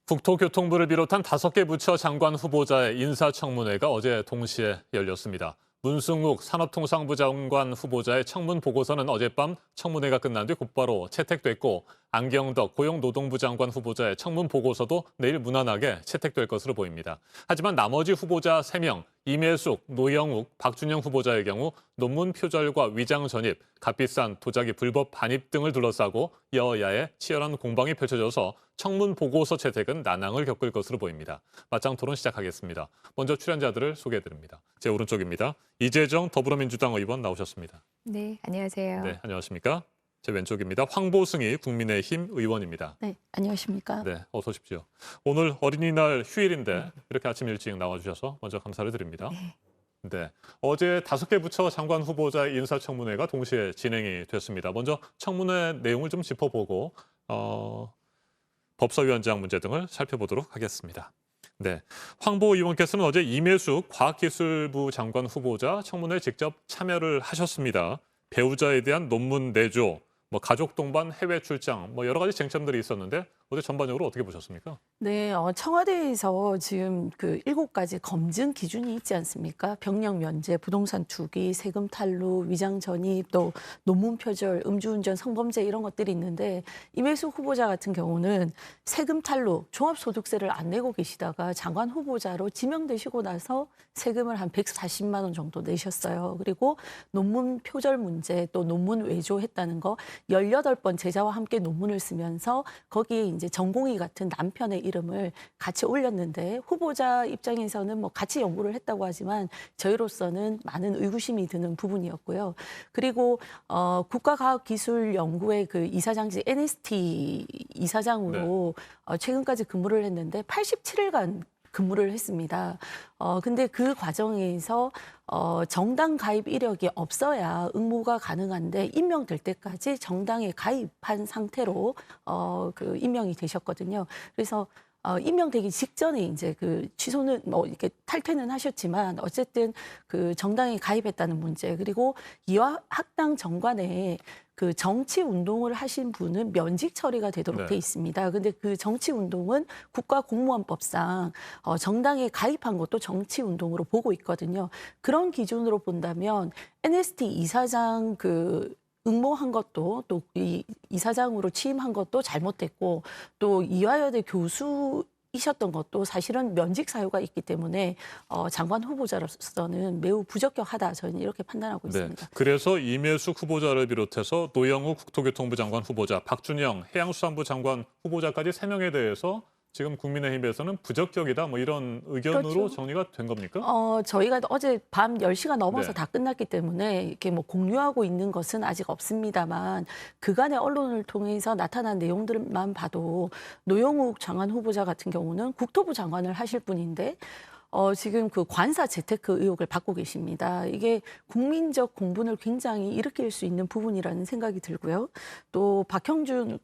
국토교통부를 비롯한 5개 부처 장관 후보자의 인사청문회가 어제 동시에 열렸습니다. 문승욱 산업통상부 장관 후보자의 청문 보고서는 어젯밤 청문회가 끝난 뒤 곧바로 채택됐고, 안경덕 고용노동부 장관 후보자의 청문 보고서도 내일 무난하게 채택될 것으로 보입니다. 하지만 나머지 후보자 3명, 임혜숙, 노영욱, 박준영 후보자의 경우 논문 표절과 위장 전입, 값비싼 도자기 불법 반입 등을 둘러싸고 여야의 치열한 공방이 펼쳐져서 청문 보고서 채택은 난항을 겪을 것으로 보입니다. 맞짱 토론 시작하겠습니다. 먼저 출연자들을 소개해드립니다. 제 오른쪽입니다. 이재정 더불어민주당 의원 나오셨습니다. 네, 안녕하세요. 네, 안녕하십니까? 제 왼쪽입니다. 황보승희 국민의힘 의원입니다. 네, 안녕하십니까? 네, 어서 오십시오. 오늘 어린이날 휴일인데 이렇게 아침 일찍 나와주셔서 먼저 감사를 드립니다. 네. 네, 어제 5개 부처 장관 후보자의 인사청문회가 동시에 진행이 됐습니다. 먼저 청문회 내용을 좀 짚어보고 법사위원장 문제 등을 살펴보도록 하겠습니다. 네, 황보 의원께서는 어제 임혜숙 과학기술부 장관 후보자 청문회에 직접 참여를 하셨습니다. 배우자에 대한 논문 내조, 가족 동반 해외 출장, 여러 가지 쟁점들이 있었는데 어제 전반적으로 어떻게 보셨습니까? 네, 청와대에서 지금 그 7가지 검증 기준이 있지 않습니까? 병력 면제, 부동산 투기, 세금 탈루, 위장 전입, 또 논문 표절, 음주운전, 성범죄 이런 것들이 있는데, 임혜숙 후보자 같은 경우는 세금 탈루, 종합소득세를 안 내고 계시다가 장관 후보자로 지명되시고 나서 세금을 한 140만 원 정도 내셨어요. 그리고 논문 표절 문제, 또 논문 외조했다는 거 18번 제자와 함께 논문을 쓰면서 거기에 이제 전공의 같은 남편의 이름을 같이 올렸는데, 후보자 입장에서는 같이 연구를 했다고 하지만 저희로서는 많은 의구심이 드는 부분이었고요. 그리고 국가과학기술연구회 그 이사장직 NST 이사장으로 최근까지 근무를 했는데 87일간 근무를 했습니다. 근데 그 과정에서 정당 가입 이력이 없어야 응모가 가능한데, 임명될 때까지 정당에 가입한 상태로 그 임명이 되셨거든요. 그래서 임명되기 직전에 이제 그 취소는 이렇게 탈퇴는 하셨지만 어쨌든 그 정당에 가입했다는 문제, 그리고 이화 학당 정관에 그 정치 운동을 하신 분은 면직 처리가 되도록 돼 있습니다. 근데 그 정치 운동은 국가공무원법상 정당에 가입한 것도 정치 운동으로 보고 있거든요. 그런 기준으로 본다면 NST 이사장 그 응모한 것도, 또 이 이사장으로 취임한 것도 잘못됐고, 또 이화여대 교수이셨던 것도 사실은 면직 사유가 있기 때문에 장관 후보자로서는 매우 부적격하다, 저는 이렇게 판단하고 있습니다. 네, 그래서 임혜숙 후보자를 비롯해서 노영욱 국토교통부 장관 후보자, 박준영 해양수산부 장관 후보자까지 3명에 대해서 지금 국민의힘에서는 부적격이다, 이런 의견으로 그렇죠. 정리가 된 겁니까? 저희가 어제 밤 10시가 넘어서 네. 다 끝났기 때문에 이렇게 공유하고 있는 것은 아직 없습니다만, 그간의 언론을 통해서 나타난 내용들만 봐도 노영욱 장관 후보자 같은 경우는 국토부 장관을 하실 분인데 지금 그 관사 재테크 의혹을 받고 계십니다. 이게 국민적 공분을 굉장히 일으킬 수 있는 부분이라는 생각이 들고요. 또 박형준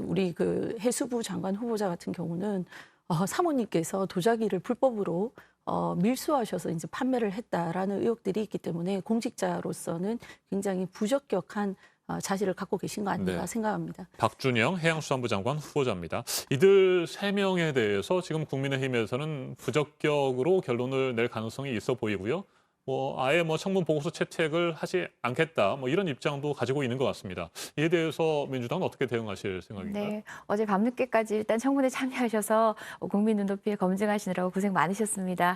우리 그 해수부 장관 후보자 같은 경우는 사모님께서 도자기를 불법으로 밀수하셔서 이제 판매를 했다라는 의혹들이 있기 때문에 공직자로서는 굉장히 부적격한 자질을 갖고 계신 거 아닌가 생각합니다. 박준영 해양수산부 장관 후보자입니다. 이들 3명에 대해서 지금 국민의힘에서는 부적격으로 결론을 낼 가능성이 있어 보이고요. 아예 청문 보고서 채택을 하지 않겠다, 이런 입장도 가지고 있는 것 같습니다. 이에 대해서 민주당은 어떻게 대응하실 생각인가요? 네, 어제 밤늦게까지 일단 청문회 참여하셔서 국민 눈높이에 검증하시느라고 고생 많으셨습니다.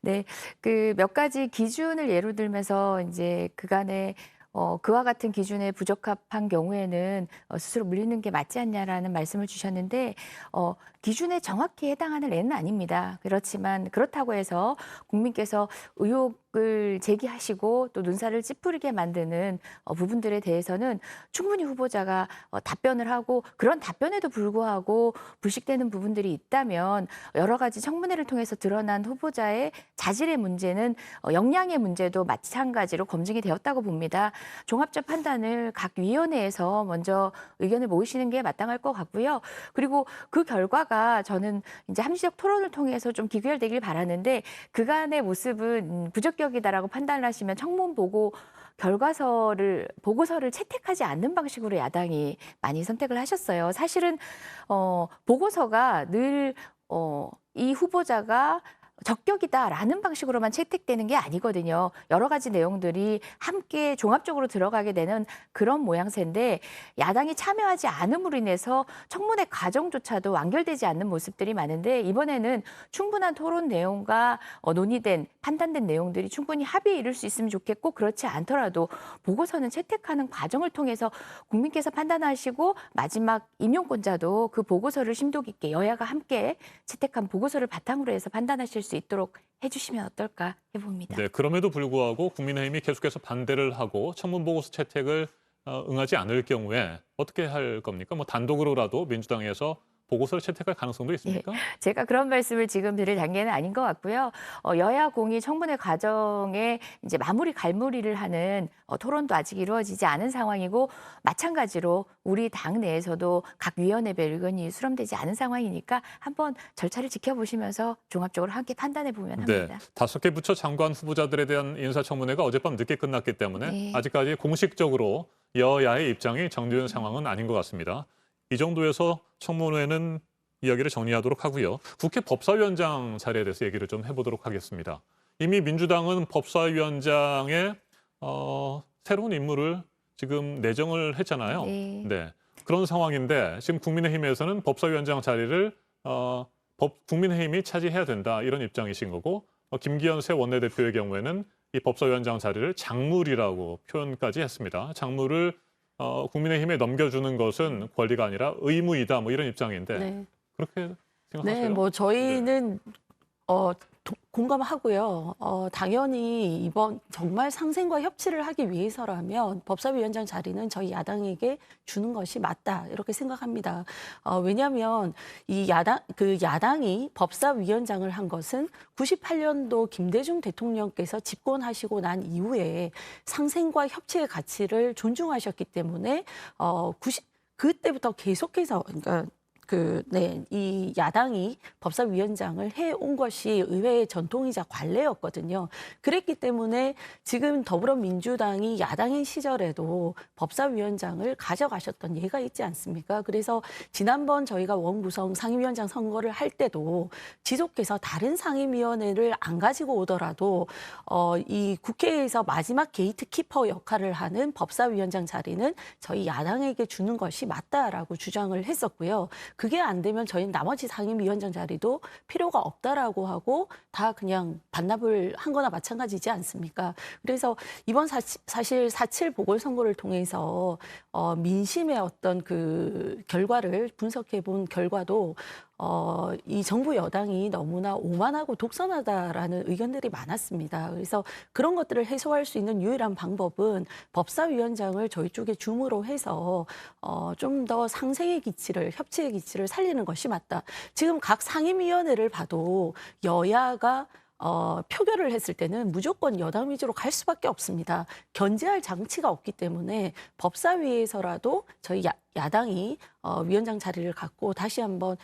네, 그 몇 가지 기준을 예로 들면서 이제 그간에 그와 같은 기준에 부적합한 경우에는 스스로 물리는 게 맞지 않냐라는 말씀을 주셨는데, 기준에 정확히 해당하는 애는 아닙니다. 그렇지만 그렇다고 해서 국민께서 의혹을 제기하시고 또 눈살을 찌푸리게 만드는 부분들에 대해서는 충분히 후보자가 답변을 하고, 그런 답변에도 불구하고 불식되는 부분들이 있다면 여러 가지 청문회를 통해서 드러난 후보자의 자질의 문제는 역량의 문제도 마찬가지로 검증이 되었다고 봅니다. 종합적 판단을 각 위원회에서 먼저 의견을 모으시는 게 마땅할 것 같고요. 그리고 그 결과가 저는 이제 함시적 토론을 통해서 좀 기결되길 바라는데, 그간의 모습은 부적격 부적격이다라고 판단하시면 청문 보고서를 채택하지 않는 방식으로 야당이 많이 선택을 하셨어요. 사실은 보고서가 늘 이 후보자가 적격이다라는 방식으로만 채택되는 게 아니거든요. 여러 가지 내용들이 함께 종합적으로 들어가게 되는 그런 모양새인데 야당이 참여하지 않음으로 인해서 청문회 과정조차도 완결되지 않는 모습들이 많은데 이번에는 충분한 토론 내용과 논의된 판단된 내용들이 충분히 합의에 이를 수 있으면 좋겠고 그렇지 않더라도 보고서는 채택하는 과정을 통해서 국민께서 판단하시고 마지막 임용권자도 그 보고서를 심도 깊게 여야가 함께 채택한 보고서를 바탕으로 해서 판단하실 수 있도록 해주시면 어떨까 해봅니다. 네, 그럼에도 불구하고 국민의힘이 계속해서 반대를 하고 청문 보고서 채택을 응하지 않을 경우에 어떻게 할 겁니까? 뭐 단독으로라도 민주당에서 보고서를 채택할 가능성도 있습니까? 제가 그런 말씀을 지금 드릴 단계는 아닌 것 같고요. 여야 공이 청문회 과정에 이제 마무리 갈무리를 하는 토론도 아직 이루어지지 않은 상황이고 마찬가지로 우리 당 내에서도 각 위원회별 의견이 수렴되지 않은 상황이니까 한번 절차를 지켜보시면서 종합적으로 함께 판단해 보면 합니다. 네, 5개 부처 장관 후보자들에 대한 인사청문회가 어젯밤 늦게 끝났기 때문에 네. 아직까지 공식적으로 여야의 입장이 정리된 상황은 아닌 것 같습니다. 이 정도에서 청문회는 이야기를 정리하도록 하고요. 국회 법사위원장 자리에 대해서 얘기를 좀 해보도록 하겠습니다. 이미 민주당은 법사위원장에 새로운 인물을 지금 내정을 했잖아요. 네. 네, 그런 상황인데 지금 국민의힘에서는 법사위원장 자리를 국민의힘이 차지해야 된다 이런 입장이신 거고 김기현 새 원내대표의 경우에는 이 법사위원장 자리를 작물이라고 표현까지 했습니다. 작물을 국민의힘에 넘겨주는 것은 권리가 아니라 의무이다 뭐 이런 입장인데 네. 그렇게 생각하세요? 네, 뭐 저희는 공감하고요. 당연히 이번 정말 상생과 협치를 하기 위해서라면 법사위원장 자리는 저희 야당에게 주는 것이 맞다 이렇게 생각합니다. 왜냐하면 이 야당이 법사위원장을 한 것은 98년도 김대중 대통령께서 집권하시고 난 이후에 상생과 협치의 가치를 존중하셨기 때문에 그때부터 계속해서 그러니까 이 야당이 법사위원장을 해온 것이 의회의 전통이자 관례였거든요. 그랬기 때문에 지금 더불어민주당이 야당인 시절에도 법사위원장을 가져가셨던 예가 있지 않습니까? 그래서 지난번 저희가 원구성 상임위원장 선거를 할 때도 지속해서 다른 상임위원회를 안 가지고 오더라도 이 국회에서 마지막 게이트키퍼 역할을 하는 법사위원장 자리는 저희 야당에게 주는 것이 맞다라고 주장을 했었고요. 그게 안 되면 저희는 나머지 상임위원장 자리도 필요가 없다라고 하고 다 그냥 반납을 한 거나 마찬가지지 않습니까? 그래서 이번 사실 4.7 보궐선거를 통해서 민심의 어떤 그 결과를 분석해 본 결과도 이 정부 여당이 너무나 오만하고 독선하다라는 의견들이 많았습니다. 그래서 그런 것들을 해소할 수 있는 유일한 방법은 법사위원장을 저희 쪽에 줌으로 해서 좀 더 상생의 기치를, 협치의 기치를 살리는 것이 맞다. 지금 각 상임위원회를 봐도 여야가 표결을 했을 때는 무조건 여당 위주로 갈 수밖에 없습니다. 견제할 장치가 없기 때문에 법사위에서라도 저희 야당이 위원장 자리를 갖고 다시 한번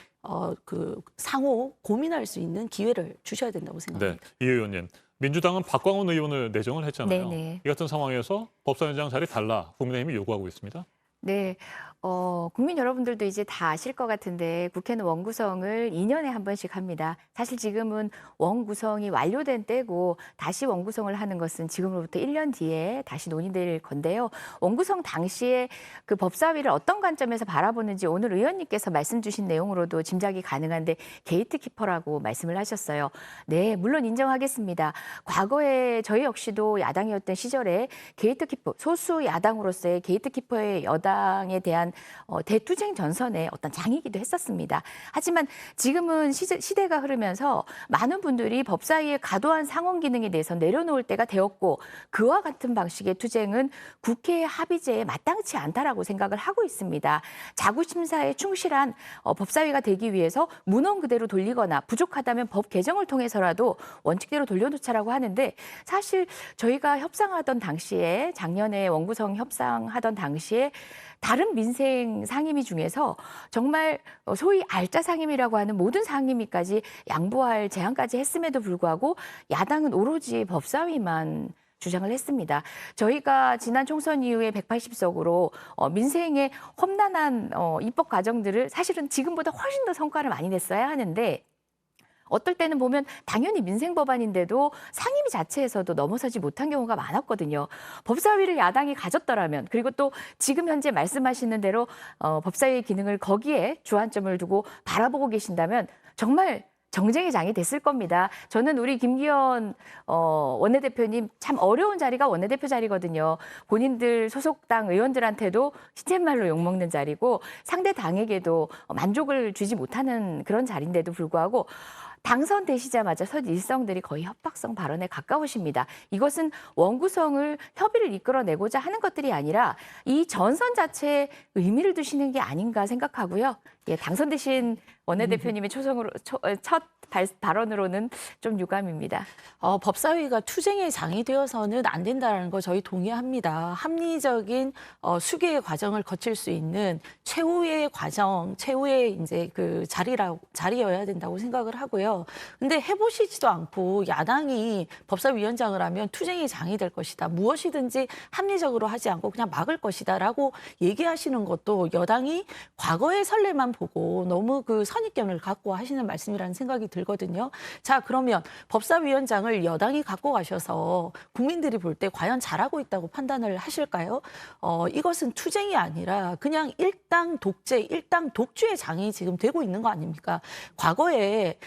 상호 고민할 수 있는 기회를 주셔야 된다고 생각합니다. 네, 이 의원님. 민주당은 박광원 의원을 내정을 했잖아요. 네네. 이 같은 상황에서 법사위원장 자리 달라 국민의힘이 요구하고 있습니다. 네. 국민 여러분들도 이제 다 아실 것 같은데 국회는 원구성을 2년에 한 번씩 합니다. 사실 지금은 원구성이 완료된 때고 다시 원구성을 하는 것은 지금으로부터 1년 뒤에 다시 논의될 건데요. 원구성 당시에 그 법사위를 어떤 관점에서 바라보는지 오늘 의원님께서 말씀 주신 내용으로도 짐작이 가능한데 게이트키퍼라고 말씀을 하셨어요. 네, 물론 인정하겠습니다. 과거에 저희 역시도 야당이었던 시절에 게이트키퍼, 소수 야당으로서의 게이트키퍼의 여당에 대한 대투쟁 전선의 어떤 장이기도 했었습니다. 하지만 지금은 시대가 흐르면서 많은 분들이 법사위의 과도한 상원 기능에 대해서 내려놓을 때가 되었고 그와 같은 방식의 투쟁은 국회의 합의제에 마땅치 않다라고 생각을 하고 있습니다. 자구심사에 충실한 법사위가 되기 위해서 문헌 그대로 돌리거나 부족하다면 법 개정을 통해서라도 원칙대로 돌려놓자라고 하는데 사실 저희가 협상하던 당시에 작년에 원구성 협상하던 당시에 다른 민생 상임위 중에서 정말 소위 알짜 상임위라고 하는 모든 상임위까지 양보할 제안까지 했음에도 불구하고 야당은 오로지 법사위만 주장을 했습니다. 저희가 지난 총선 이후에 180석으로 민생의 험난한 입법 과정들을 사실은 지금보다 훨씬 더 성과를 많이 냈어야 하는데 어떨 때는 보면 당연히 민생 법안인데도 상임위 자체에서도 넘어서지 못한 경우가 많았거든요. 법사위를 야당이 가졌더라면, 그리고 또 지금 현재 말씀하시는 대로 법사위의 기능을 거기에 주안점을 두고 바라보고 계신다면 정말 정쟁의 장이 됐을 겁니다. 저는 우리 김기현 원내대표님 참 어려운 자리가 원내대표 자리거든요. 본인들 소속당 의원들한테도 시쳇말로 욕먹는 자리고 상대 당에게도 만족을 주지 못하는 그런 자리인데도 불구하고 당선되시자마자 첫 일성들이 거의 협박성 발언에 가까우십니다. 이것은 원구성을 협의를 이끌어내고자 하는 것들이 아니라 이 전선 자체에 의미를 두시는 게 아닌가 생각하고요. 예, 당선되신 원내대표님의 첫 발언으로는 좀 유감입니다. 법사위가 투쟁의 장이 되어서는 안 된다는 거 저희 동의합니다. 합리적인 수계의 과정을 거칠 수 있는 최후의 과정, 최후의 이제 그 자리여야 된다고 생각을 하고요. 근데 해보시지도 않고 야당이 법사위원장을 하면 투쟁의 장이 될 것이다. 무엇이든지 합리적으로 하지 않고 그냥 막을 것이다라고 얘기하시는 것도 여당이 과거의 선례만 보고 너무 그 선입견을 갖고 하시는 말씀이라는 생각이 들거든요. 자, 그러면 법사위원장을 여당이 갖고 가셔서 국민들이 볼 때 과연 잘하고 있다고 판단을 하실까요? 이것은 투쟁이 아니라 그냥 일당 독재, 일당 독주의 장이 지금 되고 있는 거 아닙니까? 과거에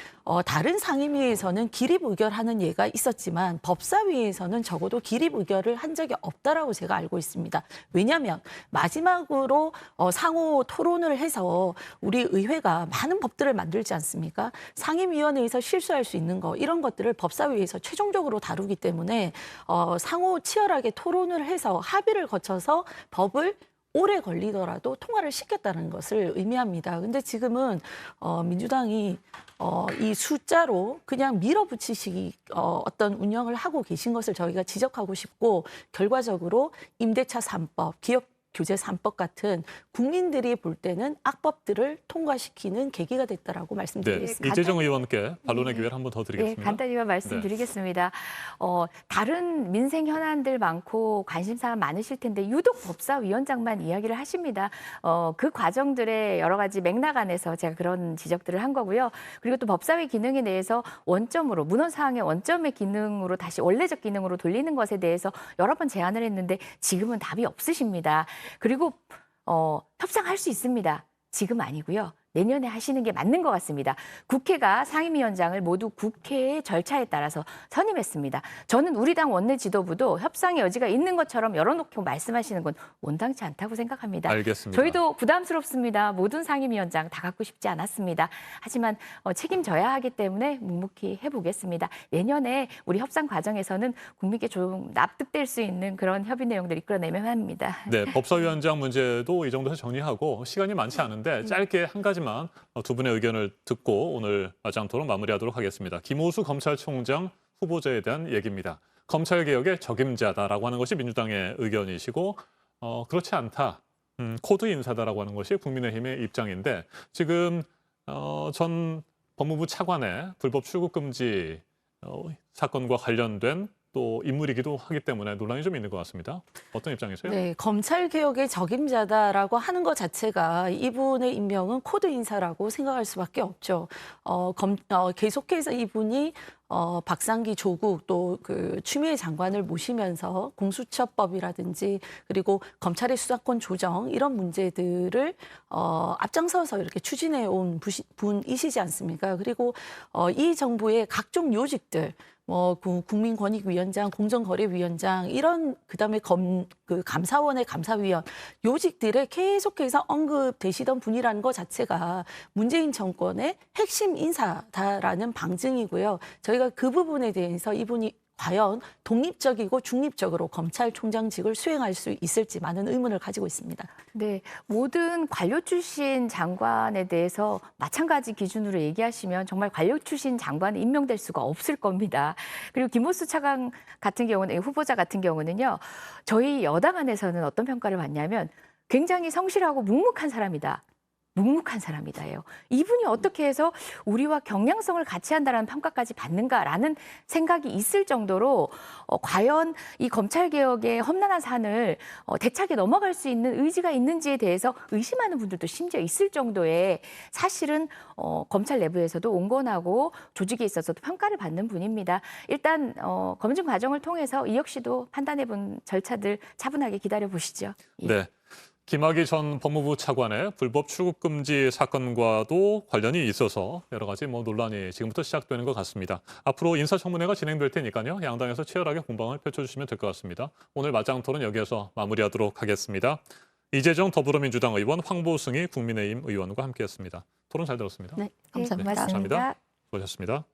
다른 상임위에서는 기립의결하는 예가 있었지만 법사위에서는 적어도 기립의결을 한 적이 없다라고 제가 알고 있습니다. 왜냐하면 마지막으로 상호 토론을 해서 우리 의회가 많은 법들을 만들지 않습니까? 상임위원회에서 실수할 수 있는 거 이런 것들을 법사위에서 최종적으로 다루기 때문에 상호 치열하게 토론을 해서 합의를 거쳐서 법을 오래 걸리더라도 통과를 시켰다는 것을 의미합니다. 근데 지금은 민주당이 이 숫자로 그냥 밀어붙이시기 어떤 운영을 하고 계신 것을 저희가 지적하고 싶고 결과적으로 임대차 3법, 기업 규제 3법 같은 국민들이 볼 때는 악법들을 통과시키는 계기가 됐다라고 말씀드리겠습니다. 네, 이재정 의원께 반론의 기회를 한 번 더 드리겠습니다. 네, 간단히만 말씀드리겠습니다. 다른 민생 현안들 많고 관심사가 많으실 텐데 유독 법사위원장만 이야기를 하십니다. 그 과정들의 여러 가지 맥락 안에서 제가 그런 지적들을 한 거고요. 그리고 또 법사위 기능에 대해서 원점으로 문헌사항의 원점의 기능으로 다시 원래적 기능으로 돌리는 것에 대해서 여러 번 제안을 했는데 지금은 답이 없으십니다. 그리고 협상할 수 있습니다. 지금 아니고요. 내년에 하시는 게 맞는 것 같습니다. 국회가 상임위원장을 모두 국회의 절차에 따라서 선임했습니다. 저는 우리 당 원내 지도부도 협상의 여지가 있는 것처럼 열어놓고 말씀하시는 건 온당치 않다고 생각합니다. 알겠습니다. 저희도 부담스럽습니다. 모든 상임위원장 다 갖고 싶지 않았습니다. 하지만 책임져야 하기 때문에 묵묵히 해보겠습니다. 내년에 우리 협상 과정에서는 국민께 좀 납득될 수 있는 그런 협의 내용들 이끌어내면 합니다. 네, 법사위원장 문제도 이 정도에서 정리하고 시간이 많지 않은데 짧게 한 가지만 두 분의 의견을 듣고 오늘 마장토론 마무리하도록 하겠습니다. 김호수 검찰총장 후보자에 대한 얘기입니다. 검찰개혁의 적임자다라고 하는 것이 민주당의 의견이시고 그렇지 않다. 코드 인사다라고 하는 것이 국민의힘의 입장인데 지금 전 법무부 차관의 불법 출국 금지 사건과 관련된 또 인물이기도 하기 때문에 논란이 좀 있는 것 같습니다. 어떤 입장이세요? 네, 검찰개혁의 적임자다라고 하는 것 자체가 이분의 임명은 코드 인사라고 생각할 수밖에 없죠. 계속해서 이분이 박상기 조국 또 그 추미애 장관을 모시면서 공수처법이라든지 그리고 검찰의 수사권 조정 이런 문제들을 앞장서서 이렇게 추진해 온 분이시지 않습니까? 그리고 이 정부의 각종 요직들 국민권익위원장, 공정거래위원장 이런 그다음에 감사원의 감사위원 요직들에 계속해서 언급되시던 분이라는 것 자체가 문재인 정권의 핵심 인사다라는 방증이고요. 저희가 그 부분에 대해서 이분이 과연 독립적이고 중립적으로 검찰총장직을 수행할 수 있을지 많은 의문을 가지고 있습니다. 네, 모든 관료 출신 장관에 대해서 마찬가지 기준으로 얘기하시면 정말 관료 출신 장관이 임명될 수가 없을 겁니다. 그리고 김호수 차관 같은 경우는 후보자 같은 경우는요. 저희 여당 안에서는 어떤 평가를 받냐면 굉장히 성실하고 묵묵한 사람이다. 묵묵한 사람이다예요. 이분이 어떻게 해서 우리와 경량성을 같이 한다라는 평가까지 받는가라는 생각이 있을 정도로 과연 이 검찰개혁의 험난한 산을 대차게 넘어갈 수 있는 의지가 있는지에 대해서 의심하는 분들도 심지어 있을 정도의 사실은 검찰 내부에서도 온건하고 조직에 있어서도 평가를 받는 분입니다. 일단 검증 과정을 통해서 이혁 씨도 판단해본 절차들 차분하게 기다려보시죠. 예. 네. 김학의 전 법무부 차관의 불법 출국 금지 사건과도 관련이 있어서 여러 가지 논란이 지금부터 시작되는 것 같습니다. 앞으로 인사청문회가 진행될 테니까요. 양당에서 치열하게 공방을 펼쳐주시면 될 것 같습니다. 오늘 맞짱 토론 여기에서 마무리하도록 하겠습니다. 이재정 더불어민주당 의원, 황보승희 국민의힘 의원과 함께했습니다. 토론 잘 들었습니다. 네, 네, 감사합니다. 고맙습니다. 수고하셨습니다.